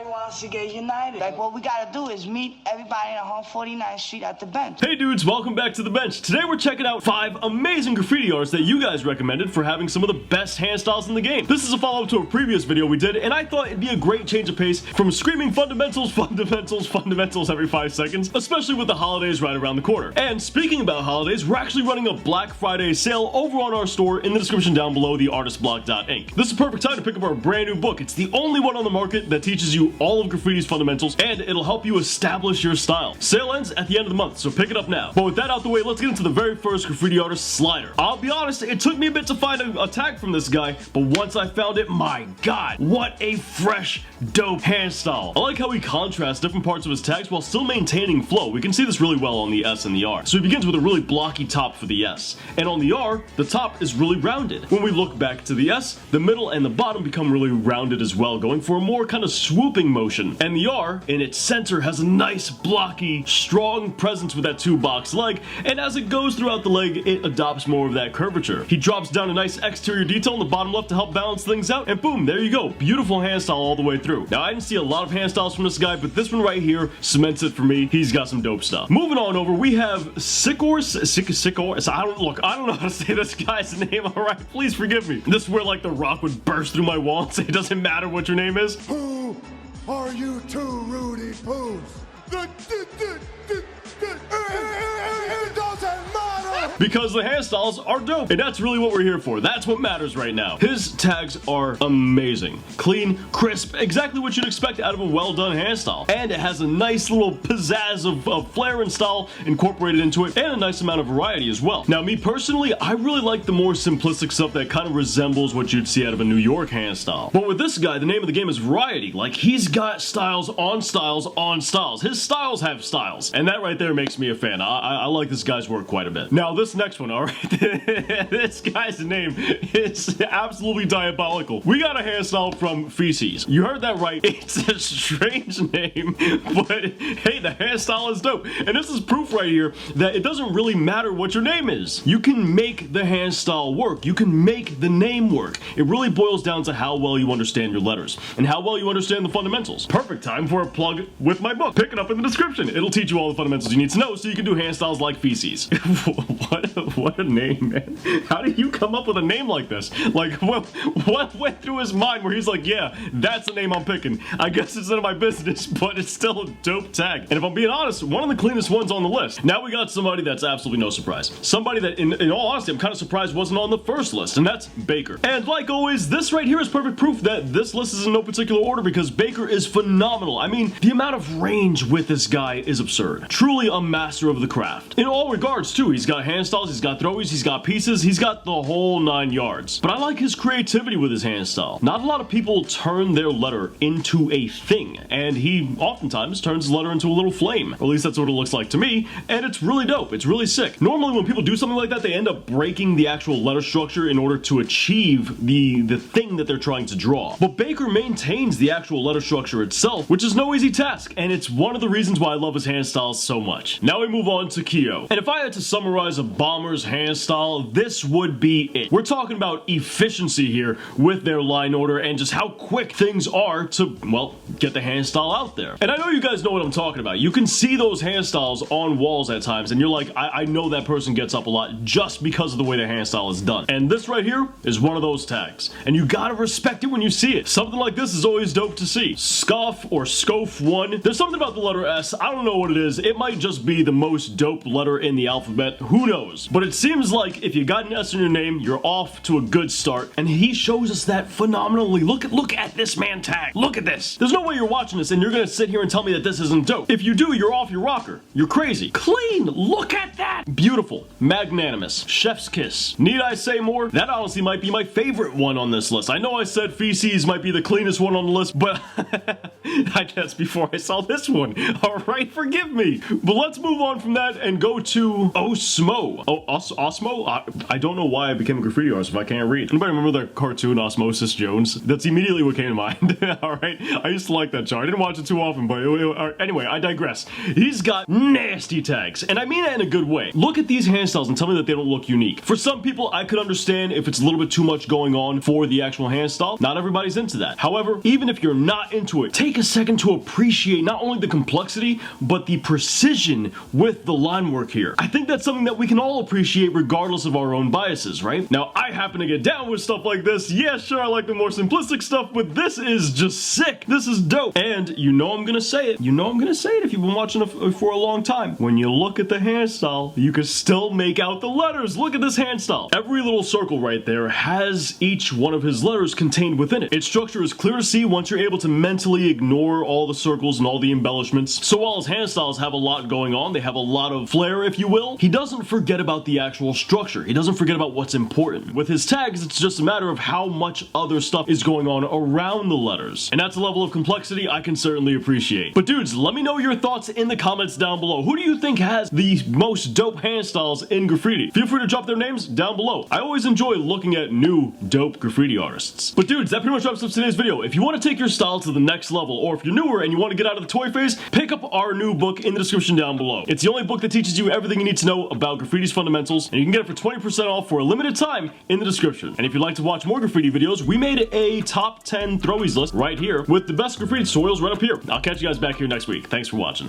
everybody wants to get united. Like, what we gotta do is meet everybody on 149th Street at the bench. Hey dudes, welcome back to the bench. Today we're checking out 5 amazing graffiti artists that you guys recommended for having some of the best hand styles in the game. This is a follow-up to a previous video we did, and I thought it'd be a great change of pace from screaming fundamentals every 5 seconds, especially with the holidays right around the corner. And speaking about holidays, we're actually running a Black Friday sale over on our store in the description down below, theartistblock.inc. This is a perfect time to pick up our brand new book. It's the only one on the market that teaches you all of graffiti's fundamentals, and it'll help you establish your style. Sale ends at the end of the month, so pick it up now. But with that out the way, let's get into the very first graffiti artist, Slider. I'll be honest, it took me a bit to find a tag from this guy, but once I found it, my god, what a fresh, dope hand style. I like how he contrasts different parts of his tags while still maintaining flow. We can see this really well on the S and the R. So he begins with a really blocky top for the S, and on the R, the top is really rounded. When we look back to the S, the middle and the bottom become really rounded as well, going for a more kind of swooping motion. And the R, in its center, has a nice, blocky, strong presence with that 2-box leg, and as it goes throughout the leg, it adopts more of that curvature. He drops down a nice exterior detail in the bottom left to help balance things out, and boom, there you go. Beautiful hand style all the way through. Now, I didn't see a lot of hand styles from this guy, but this one right here cements it for me. He's got some dope stuff. Moving on over, we have Sikor. I don't know how to say this guy's name, alright? Please forgive me. This is where, like, the Rock would burst through my wall and say, it doesn't matter what your name is. Who are you two Rudy Poos? It doesn't matter! Because the hand styles are dope, and that's really what we're here for. That's what matters right now. His tags are amazing. Clean, crisp, exactly what you'd expect out of a well-done hand style. And it has a nice little pizzazz of flair and style incorporated into it, and a nice amount of variety as well. Now, me personally, I really like the more simplistic stuff that kind of resembles what you'd see out of a New York hand style. But with this guy, the name of the game is variety. Like, he's got styles on styles on styles. His styles have styles, and that right there makes me a fan. I like this guy's work quite a bit. Now, this next one, alright? This guy's name is absolutely diabolical. We got a hand style from Feces. You heard that right. It's a strange name, but hey, the hand style is dope. And this is proof right here that it doesn't really matter what your name is. You can make the hand style work. You can make the name work. It really boils down to how well you understand your letters and how well you understand the fundamentals. Perfect time for a plug with my book. Pick it up in the description. It'll teach you all the fundamentals you need to know so you can do hand styles like Feces. What a name, man. How did you come up with a name like this? Like, what went through his mind where he's like, yeah, that's the name I'm picking. I guess it's none of my business, but it's still a dope tag. And if I'm being honest, one of the cleanest ones on the list. Now we got somebody that's absolutely no surprise. Somebody that, in all honesty, I'm kind of surprised wasn't on the first list, and that's Baker. And like always, this right here is perfect proof that this list is in no particular order because Baker is phenomenal. I mean, the amount of range with this guy is absurd. Truly a master of the craft. In all regards, too, he's got hand styles, he's got throwies, he's got pieces, he's got the whole 9 yards. But I like his creativity with his hand style. Not a lot of people turn their letter into a thing, and he oftentimes turns his letter into a little flame. Or at least that's what it looks like to me, and it's really dope. It's really sick. Normally when people do something like that, they end up breaking the actual letter structure in order to achieve the thing that they're trying to draw. But Baker maintains the actual letter structure itself, which is no easy task, and it's one of the reasons why I love his hand styles so much. Now we move on to Keo. And if I had to summarize a bomber's hand style, this would be it. We're talking about efficiency here with their line order and just how quick things are to, well, get the hand style out there. And I know you guys know what I'm talking about. You can see those hand styles on walls at times, and you're like, I know that person gets up a lot just because of the way their hand style is done. And this right here is one of those tags. And you gotta respect it when you see it. Something like this is always dope to see. Scoff or Scof 1. There's something about the letter S. I don't know what it is. It might just be the most dope letter in the alphabet. Who knows? But it seems like if you got an S in your name, you're off to a good start. And he shows us that phenomenally. Look at this man tag. Look at this. There's no way you're watching this and you're gonna sit here and tell me that this isn't dope. If you do, you're off your rocker. You're crazy. Clean. Look at that. Beautiful. Magnanimous. Chef's kiss. Need I say more? That honestly might be my favorite one on this list. I know I said Feces might be the cleanest one on the list, but I guess before I saw this one. Alright, forgive me. But let's move on from that and go to Osmo. Oh, Osmo? I don't know why I became a graffiti artist if I can't read. Anybody remember the cartoon Osmosis Jones? That's immediately what came to mind. Alright? I used to like that show. I didn't watch it too often, but anyway, I digress. He's got nasty tags, and I mean that in a good way. Look at these hand styles and tell me that they don't look unique. For some people, I could understand if it's a little bit too much going on for the actual hand style. Not everybody's into that. However, even if you're not into it, take take a second to appreciate not only the complexity, but the precision with the line work here. I think that's something that we can all appreciate regardless of our own biases, right? Now, I happen to get down with stuff like this. Yeah, sure, I like the more simplistic stuff, but this is just sick. This is dope. And you know I'm gonna say it. You know I'm gonna say it if you've been watching for a long time. When you look at the hand style, you can still make out the letters. Look at this hand style. Every little circle right there has each one of his letters contained within it. Its structure is clear to see once you're able to mentally ignore all the circles and all the embellishments. So while his hand styles have a lot going on, they have a lot of flair, if you will, he doesn't forget about the actual structure. He doesn't forget about what's important. With his tags, it's just a matter of how much other stuff is going on around the letters. And that's a level of complexity I can certainly appreciate. But dudes, let me know your thoughts in the comments down below. Who do you think has the most dope hand styles in graffiti? Feel free to drop their names down below. I always enjoy looking at new dope graffiti artists. But dudes, that pretty much wraps up today's video. If you want to take your style to the next level, or if you're newer and you want to get out of the toy phase, pick up our new book in the description down below. It's the only book that teaches you everything you need to know about graffiti's fundamentals, and you can get it for 20% off for a limited time in the description. And if you'd like to watch more graffiti videos, we made a top 10 throwies list right here with the best graffiti tutorials right up here. I'll catch you guys back here next week. Thanks for watching.